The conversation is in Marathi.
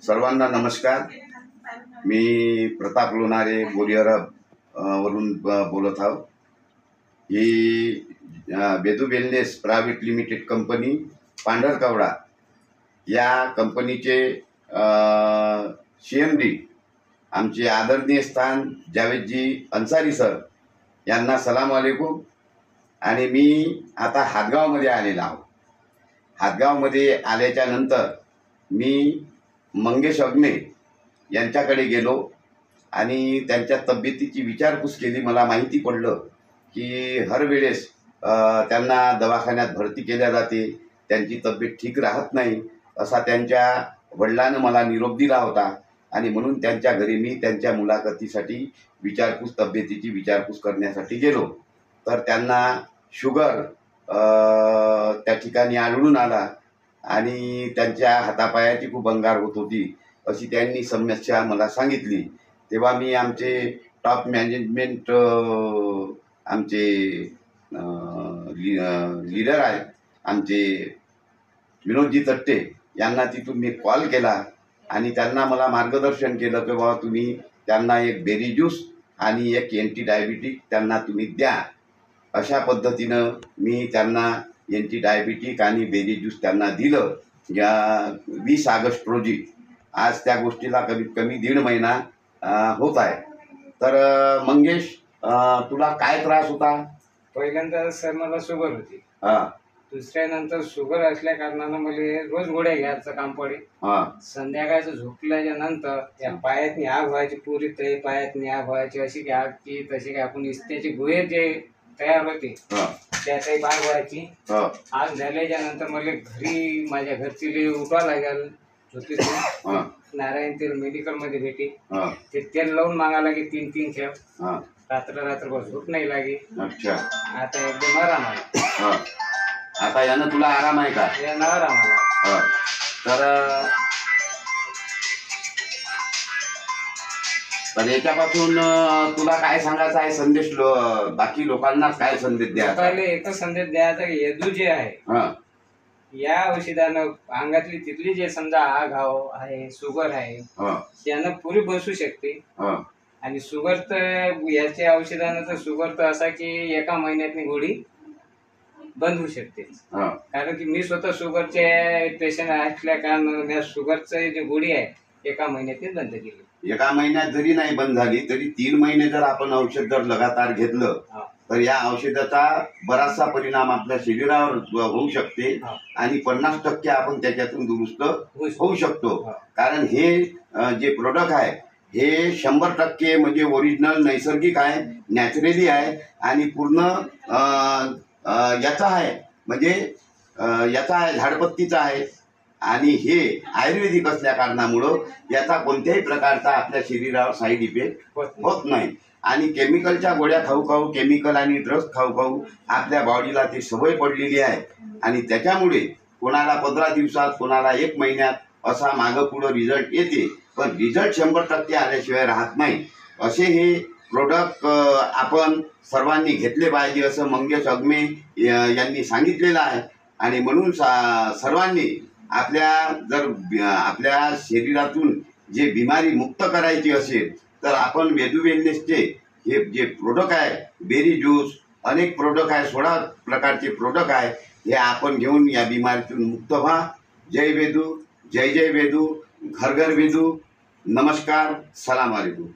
सर्वांना नमस्कार. मी प्रताप लोणारे बोरियर वरून बोलत आहो. ही Vedu wellness private limited company Pandharkawada या कंपनीचे CMD आमचे आदरणीय स्थान जावेदजी अन्सारी सर यांना सलाम वालेकुम. आणि मी आता हातगावमध्ये आलेला आहो. हातगावमध्ये आल्याच्या नंतर मी मंगेश अग्ने यांच्याकडे गेलो आणि त्यांच्या तब्येतीची विचारपूस केली. मला माहिती पडलं की हर वेळेस त्यांना दवाखान्यात भरती केल्या जाते, त्यांची तब्येत ठीक राहत नाही असा त्यांच्या वडिलांनं मला निरोप दिला होता. आणि म्हणून त्यांच्या घरी मी त्यांच्या मुलाखतीसाठी तब्येतीची विचारपूस करण्यासाठी गेलो. तर त्यांना शुगर त्या ठिकाणी आढळून आला आणि त्यांच्या हातापायाची खूप अंगार होत होती अशी त्यांनी समस्या मला सांगितली. तेव्हा मी आमचे टॉप मॅनेजमेंट आमचे लीडर आहेत आमचे विनोदजी तट्टे यांना तिथून मी कॉल केला आणि त्यांना मला मार्गदर्शन केलं की बाबा तुम्ही त्यांना एक बेरी ज्यूस आणि एक एंटी डायबिटिक त्यांना तुम्ही द्या. अशा पद्धतीनं मी त्यांना एंटी डायबिटिक आणि बेरी ज्यूस त्यांना दिलं. या 20 ऑगस्ट रोजी आज त्या गोष्टीला कमीत कमी 1.5 महिना होत आहे. तर मंगेश, तुला काय त्रास होता? पहिल्यांदा सर मला शुगर होती. हां. दुसऱ्यानंतर शुगर असल्या कारणानं मला रोज गोळ्या घ्यायचं काम पडे. संध्याकाळचं झोपल्याच्या नंतर त्या पायातनी आग व्हायची, पुरी तळी पायातनी आग व्हायची. अशी की आग की तशी काय आपण इस्त्याची गोळे जे तयार होते त्या काही आग व्हायची. आग झाल्याच्या नंतर मला घरी माझ्या घरची उठवा लागेल. झोपेतून नारायण तेल मेडिकलमध्ये भेटे, ते तेल लावून मागा लागे 3-3 खेप. रात्रभर झोप नाही लागे. अच्छा. आता एकदम आराम आहे. आता यानं तुला आराम आहे का? यानं आराम आला. तर याच्यापासून तुला काय सांगायचं आहे संदेश? बाकी लोकांना काय संदेश द्यायचा? एकच संदेश द्यायचा की येदू जे आहे या औषधानं अंगातली तिथली जे समजा आग आहे, शुगर आहे, त्यानं पुरी बसू शकते. आणि शुगर तर याच्या औषधानं तर शुगर तर असा की 1 महिन्यातनी गोळी बंद होऊ शकते. कारण की मी स्वतः शुगरचे पेशंट असल्या कारण शुगरचं जे गोळी आहे 1 महिन्यातच बंद केली. 1 महिन्यात जरी नाही बंद झाली तरी 3 महिने जर आपण औषध जर लगातार घेतलं तर या औषधाचा बराचसा परिणाम आपल्या शरीरावर होऊ शकते आणि 50% आपण त्याच्यातून दुरुस्त होऊ शकतो. कारण हे जे प्रोडक्ट आहे हे 100% म्हणजे ओरिजिनल नैसर्गिक आहे, नॅचरली आहे आणि पूर्ण याचा आहे, म्हणजे याचा आहे, झाडपत्तीचा आहे. आणि हे आयुर्वेदिक असल्या कारणामुळं याचा कोणत्याही प्रकारचा आपल्या शरीरावर साईड इफेक्ट होत नाही. आणि केमिकलच्या गोळ्या खाऊ खाऊ, केमिकल आणि ड्रग्स खाऊ खाऊ आपल्या बॉडीला ती सवय पडलेली आहे. आणि त्याच्यामुळे कोणाला 15 दिवसात, कोणाला 1 महिन्यात असा मागं पुढं रिझल्ट येते. पण रिझल्ट 100% आल्याशिवाय राहत नाही. असे हे प्रोडक्ट आपण सर्वांनी घेतले पाहिजे असं मंगेश अग्ने यांनी सांगितलेलं आहे. आणि म्हणून सर्वांनी आपल्या शरीरातून जे बिमारी मुक्त करायची असेल तर आपण वेदू वेलनेसचे हे जे प्रोडक्ट आहे, बेरी ज्यूस, अनेक प्रोडक्ट आहे, 16 प्रकारचे प्रोडक्ट आहे, हे आपण घेऊन या बिमारीतून मुक्त व्हा. जय वेदू, जय जय वेदू, घर घर वेदू. नमस्कार, सलाम वालेकुम.